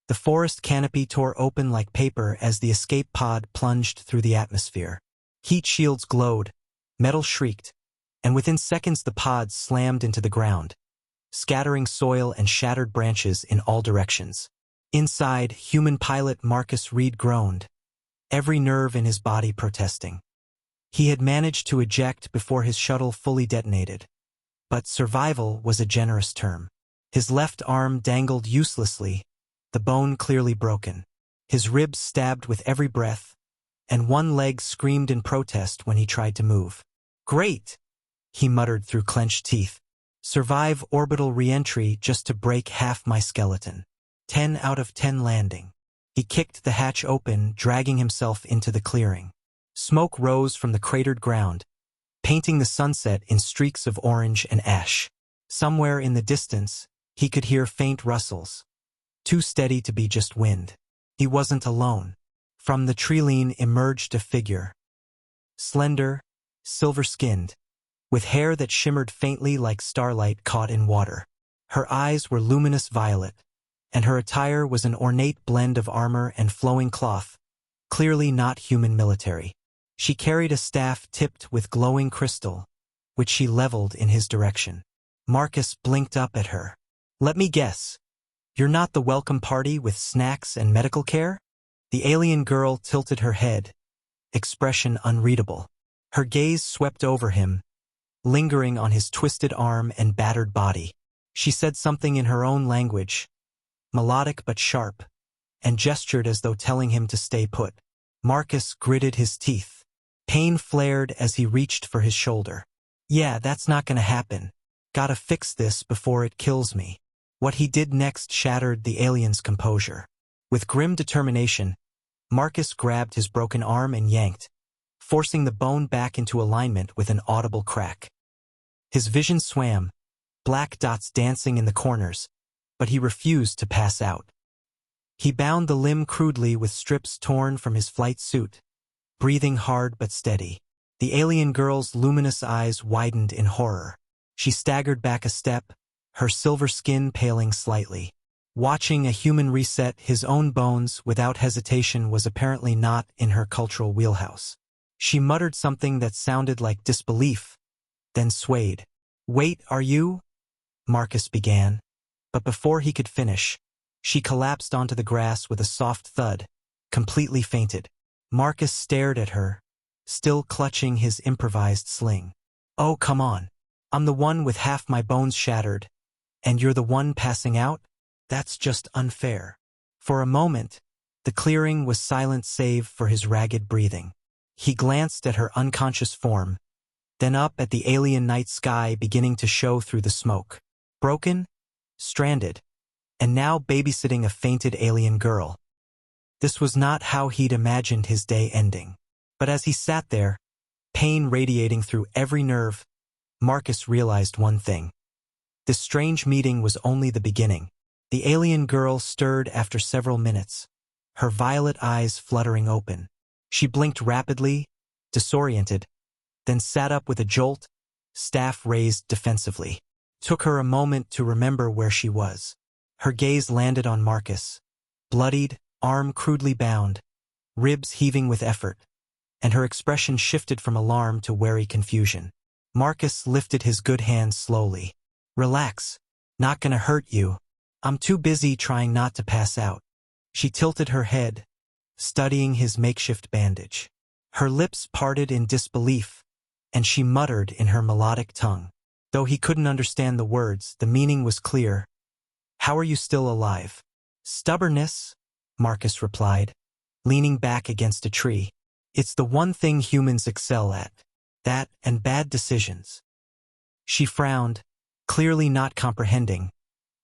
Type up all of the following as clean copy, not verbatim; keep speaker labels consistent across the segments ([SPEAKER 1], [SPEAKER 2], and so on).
[SPEAKER 1] The forest canopy tore open like paper as the escape pod plunged through the atmosphere. Heat shields glowed, metal shrieked, and within seconds the pod slammed into the ground, scattering soil and shattered branches in all directions. Inside, human pilot Marcus Reed groaned, every nerve in his body protesting. He had managed to eject before his shuttle fully detonated. But survival was a generous term. His left arm dangled uselessly, the bone clearly broken. His ribs stabbed with every breath, and one leg screamed in protest when he tried to move. "Great!" he muttered through clenched teeth. "Survive orbital re-entry just to break half my skeleton. 10 out of 10 landing." He kicked the hatch open, dragging himself into the clearing. Smoke rose from the cratered ground, painting the sunset in streaks of orange and ash. Somewhere in the distance, he could hear faint rustles, too steady to be just wind. He wasn't alone. From the treeline emerged a figure. Slender, silver-skinned, with hair that shimmered faintly like starlight caught in water. Her eyes were luminous violet, and her attire was an ornate blend of armor and flowing cloth, clearly not human military. She carried a staff tipped with glowing crystal, which she leveled in his direction. Marcus blinked up at her. "Let me guess. You're not the welcome party with snacks and medical care?" The alien girl tilted her head, expression unreadable. Her gaze swept over him, lingering on his twisted arm and battered body. She said something in her own language, melodic but sharp, and gestured as though telling him to stay put. Marcus gritted his teeth. Pain flared as he reached for his shoulder. "Yeah, that's not gonna happen. Gotta fix this before it kills me." What he did next shattered the alien's composure. With grim determination, Marcus grabbed his broken arm and yanked, forcing the bone back into alignment with an audible crack. His vision swam, black dots dancing in the corners, but he refused to pass out. He bound the limb crudely with strips torn from his flight suit, breathing hard but steady. The alien girl's luminous eyes widened in horror. She staggered back a step, her silver skin paling slightly. Watching a human reset his own bones without hesitation was apparently not in her cultural wheelhouse. She muttered something that sounded like disbelief, then swayed. "Wait, are you?" Marcus began, but before he could finish, she collapsed onto the grass with a soft thud, completely fainted. Marcus stared at her, still clutching his improvised sling. "Oh, come on. I'm the one with half my bones shattered, and you're the one passing out? That's just unfair." For a moment, the clearing was silent save for his ragged breathing. He glanced at her unconscious form, then up at the alien night sky beginning to show through the smoke. Broken, stranded, and now babysitting a fainted alien girl. This was not how he'd imagined his day ending. But as he sat there, pain radiating through every nerve, Marcus realized one thing. This strange meeting was only the beginning. The alien girl stirred after several minutes, her violet eyes fluttering open. She blinked rapidly, disoriented, then sat up with a jolt, staff raised defensively. Took her a moment to remember where she was. Her gaze landed on Marcus, bloodied, arm crudely bound, ribs heaving with effort, and her expression shifted from alarm to wary confusion. Marcus lifted his good hand slowly. "Relax. Not gonna hurt you. I'm too busy trying not to pass out." She tilted her head, studying his makeshift bandage. Her lips parted in disbelief, and she muttered in her melodic tongue. Though he couldn't understand the words, the meaning was clear. "How are you still alive?" "Stubbornness," Marcus replied, leaning back against a tree. "It's the one thing humans excel at. That and bad decisions." She frowned, clearly not comprehending,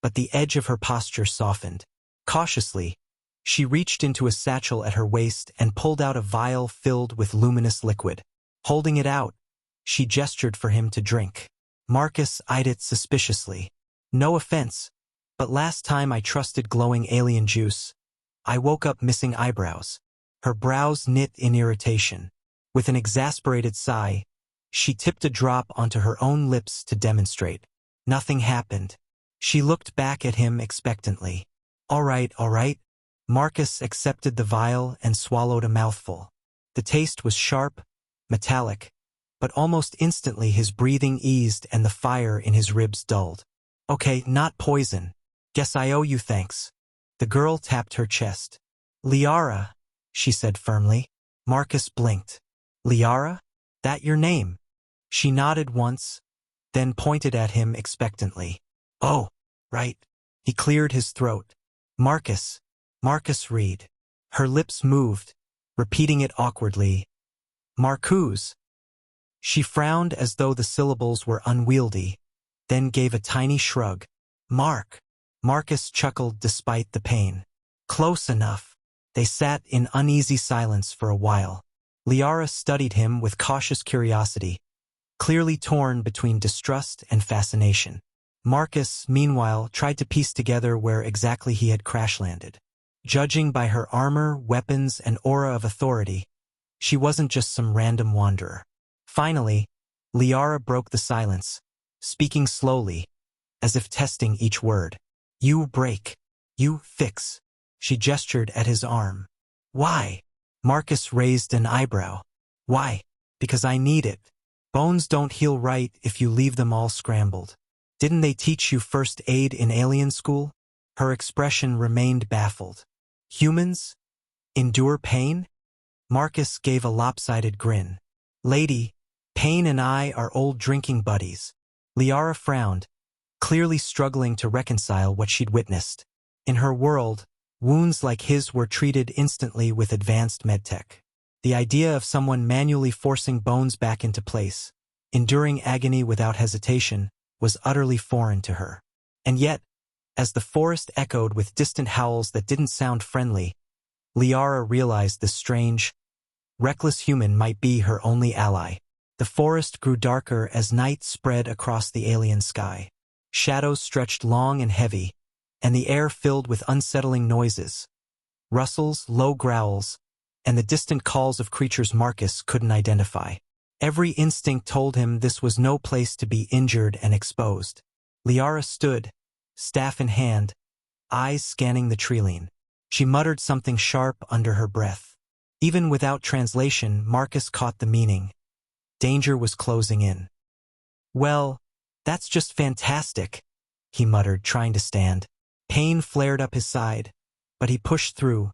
[SPEAKER 1] but the edge of her posture softened. Cautiously, she reached into a satchel at her waist and pulled out a vial filled with luminous liquid. Holding it out, she gestured for him to drink. Marcus eyed it suspiciously. "No offense, but last time I trusted glowing alien juice, I woke up missing eyebrows." Her brows knit in irritation. With an exasperated sigh, she tipped a drop onto her own lips to demonstrate. Nothing happened. She looked back at him expectantly. All right, Marcus accepted the vial and swallowed a mouthful. The taste was sharp, metallic, but almost instantly his breathing eased and the fire in his ribs dulled. Okay, not poison. Guess I owe you thanks. The girl tapped her chest. Liara, she said firmly. Marcus blinked. Liara? That your name? She nodded once, then pointed at him expectantly. Oh, right. He cleared his throat. Marcus. Marcus Reed. Her lips moved, repeating it awkwardly. Marcuse. She frowned as though the syllables were unwieldy, then gave a tiny shrug. Mark. Marcus chuckled despite the pain. Close enough. They sat in uneasy silence for a while. Liara studied him with cautious curiosity, clearly torn between distrust and fascination. Marcus, meanwhile, tried to piece together where exactly he had crash-landed. Judging by her armor, weapons, and aura of authority, she wasn't just some random wanderer. Finally, Liara broke the silence, speaking slowly, as if testing each word. You break. You fix. She gestured at his arm. Why? Marcus raised an eyebrow. Why? Because I need it. Bones don't heal right if you leave them all scrambled. Didn't they teach you first aid in alien school? Her expression remained baffled. Humans? Endure pain? Marcus gave a lopsided grin. Lady, pain and I are old drinking buddies. Liara frowned, clearly struggling to reconcile what she'd witnessed. In her world, wounds like his were treated instantly with advanced medtech. The idea of someone manually forcing bones back into place, enduring agony without hesitation, was utterly foreign to her. And yet, as the forest echoed with distant howls that didn't sound friendly, Liara realized this strange, reckless human might be her only ally. The forest grew darker as night spread across the alien sky. Shadows stretched long and heavy, and the air filled with unsettling noises, rustles, low growls, and the distant calls of creatures Marcus couldn't identify. Every instinct told him this was no place to be injured and exposed. Liara stood, staff in hand, eyes scanning the treeline. She muttered something sharp under her breath. Even without translation, Marcus caught the meaning. Danger was closing in. Well, that's just fantastic, he muttered, trying to stand. Pain flared up his side, but he pushed through,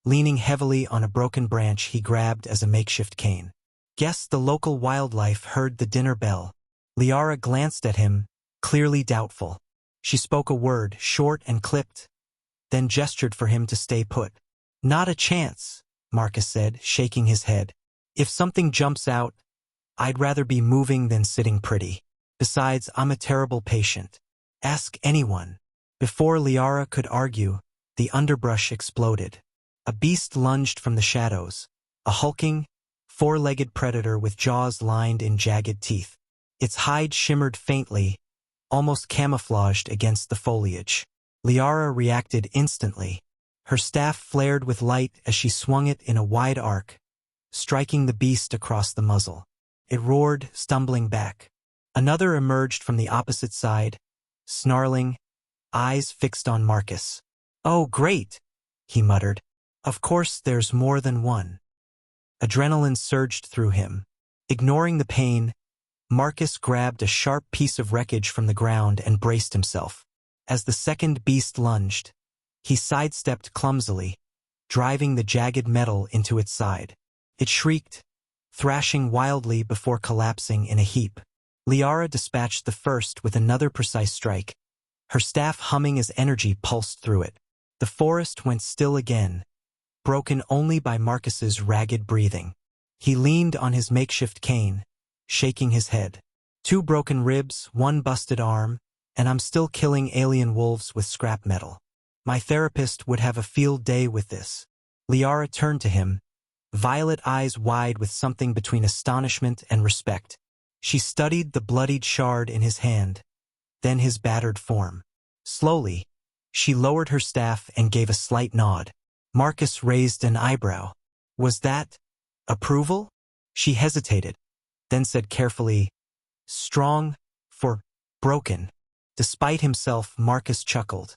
[SPEAKER 1] leaning heavily on a broken branch he grabbed as a makeshift cane. Guess the local wildlife heard the dinner bell. Liara glanced at him, clearly doubtful. She spoke a word, short and clipped, then gestured for him to stay put. Not a chance, Marcus said, shaking his head. If something jumps out, I'd rather be moving than sitting pretty. Besides, I'm a terrible patient. Ask anyone. Before Liara could argue, the underbrush exploded. A beast lunged from the shadows, a hulking, four-legged predator with jaws lined in jagged teeth. Its hide shimmered faintly, almost camouflaged against the foliage. Liara reacted instantly. Her staff flared with light as she swung it in a wide arc, striking the beast across the muzzle. It roared, stumbling back. Another emerged from the opposite side, snarling, eyes fixed on Marcus. Oh, great, he muttered. Of course there's more than one. Adrenaline surged through him. Ignoring the pain, Marcus grabbed a sharp piece of wreckage from the ground and braced himself. As the second beast lunged, he sidestepped clumsily, driving the jagged metal into its side. It shrieked, thrashing wildly before collapsing in a heap. Liara dispatched the first with another precise strike, her staff humming as energy pulsed through it. The forest went still again, broken only by Marcus's ragged breathing. He leaned on his makeshift cane, shaking his head. 2 broken ribs, 1 busted arm, and I'm still killing alien wolves with scrap metal. My therapist would have a field day with this. Liara turned to him, violet eyes wide with something between astonishment and respect. She studied the bloodied shard in his hand, then his battered form. Slowly, she lowered her staff and gave a slight nod. Marcus raised an eyebrow. Was that approval? She hesitated, then said carefully, strong for broken. Despite himself, Marcus chuckled.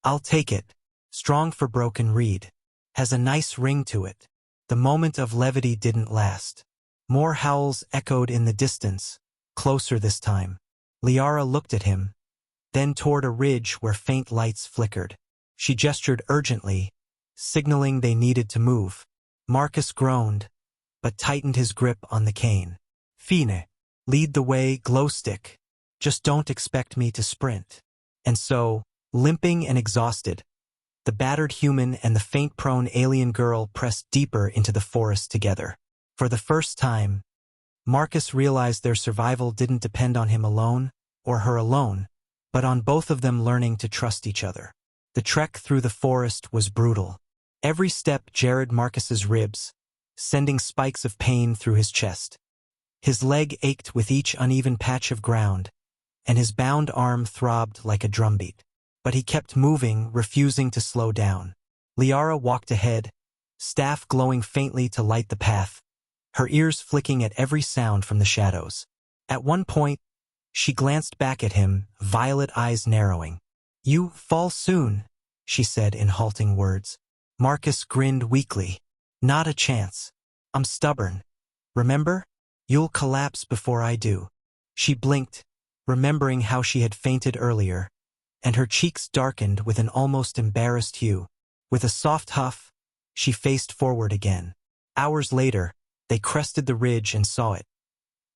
[SPEAKER 1] I'll take it. strong for broken reed. Has a nice ring to it. The moment of levity didn't last. More howls echoed in the distance, closer this time. Liara looked at him, then toward a ridge where faint lights flickered. She gestured urgently, signaling they needed to move. Marcus groaned, but tightened his grip on the cane. Fine. Lead the way, glowstick. Just don't expect me to sprint. And so, limping and exhausted, the battered human and the faint-prone alien girl pressed deeper into the forest together. For the first time, Marcus realized their survival didn't depend on him alone, or her alone, but on both of them learning to trust each other. The trek through the forest was brutal. Every step jarred Marcus's ribs, sending spikes of pain through his chest. His leg ached with each uneven patch of ground, and his bound arm throbbed like a drumbeat. But he kept moving, refusing to slow down. Liara walked ahead, staff glowing faintly to light the path, her ears flicking at every sound from the shadows. At one point, she glanced back at him, violet eyes narrowing. "You fall soon," she said in halting words. Marcus grinned weakly. "Not a chance. I'm stubborn. Remember? You'll collapse before I do." She blinked, remembering how she had fainted earlier, and her cheeks darkened with an almost embarrassed hue. With a soft huff, she faced forward again. Hours later, they crested the ridge and saw it.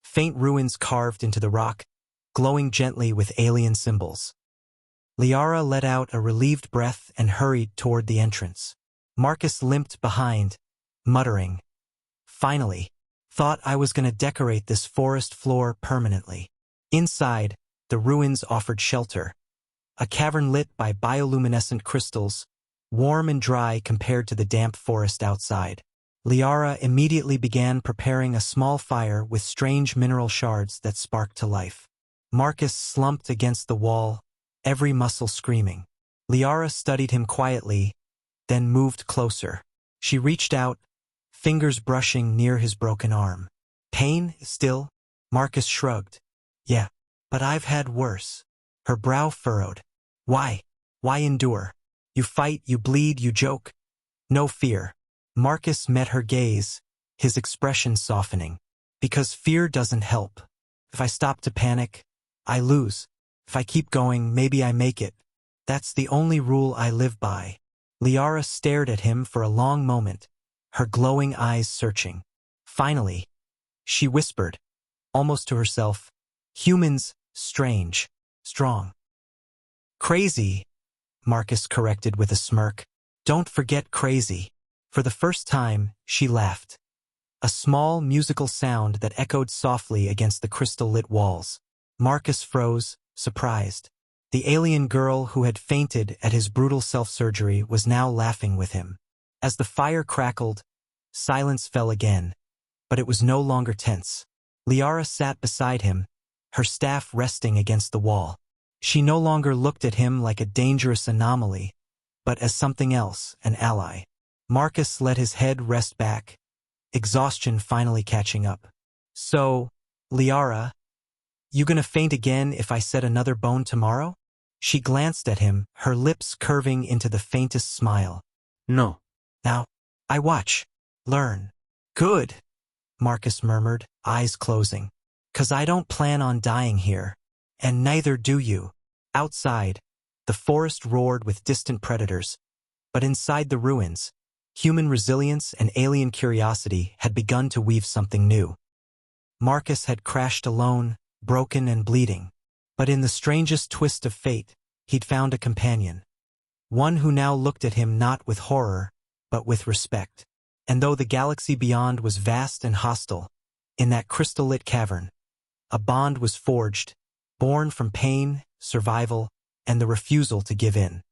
[SPEAKER 1] Faint ruins carved into the rock, glowing gently with alien symbols. Liara let out a relieved breath and hurried toward the entrance. Marcus limped behind, muttering, "Finally, thought I was going to decorate this forest floor permanently." Inside, the ruins offered shelter. A cavern lit by bioluminescent crystals, warm and dry compared to the damp forest outside. Liara immediately began preparing a small fire with strange mineral shards that sparked to life. Marcus slumped against the wall, every muscle screaming. Liara studied him quietly, then moved closer. She reached out, fingers brushing near his broken arm. "Pain, still?" Marcus shrugged. "Yeah, but I've had worse." Her brow furrowed. "Why? Why endure? You fight, you bleed, you joke. No fear." Marcus met her gaze, his expression softening. "Because fear doesn't help. If I stop to panic, I lose. If I keep going, maybe I make it. That's the only rule I live by." Liara stared at him for a long moment, her glowing eyes searching. Finally, she whispered, almost to herself, "Humans, strange, strong." "Crazy," Marcus corrected with a smirk. "Don't forget crazy." For the first time, she laughed. A small musical sound that echoed softly against the crystal-lit walls. Marcus froze, surprised. The alien girl who had fainted at his brutal self-surgery was now laughing with him. As the fire crackled, silence fell again, but it was no longer tense. Liara sat beside him, her staff resting against the wall. She no longer looked at him like a dangerous anomaly, but as something else, an ally. Marcus let his head rest back, exhaustion finally catching up. "So, Liara, you gonna faint again if I set another bone tomorrow?" She glanced at him, her lips curving into the faintest smile. "No." "Now, I watch. Learn." "Good," Marcus murmured, eyes closing. "'Cause I don't plan on dying here. And neither do you." Outside, the forest roared with distant predators, but inside the ruins, human resilience and alien curiosity had begun to weave something new. Marcus had crashed alone, broken and bleeding. But in the strangest twist of fate, he'd found a companion. One who now looked at him not with horror, but with respect. And though the galaxy beyond was vast and hostile, in that crystal-lit cavern, a bond was forged, born from pain, survival, and the refusal to give in.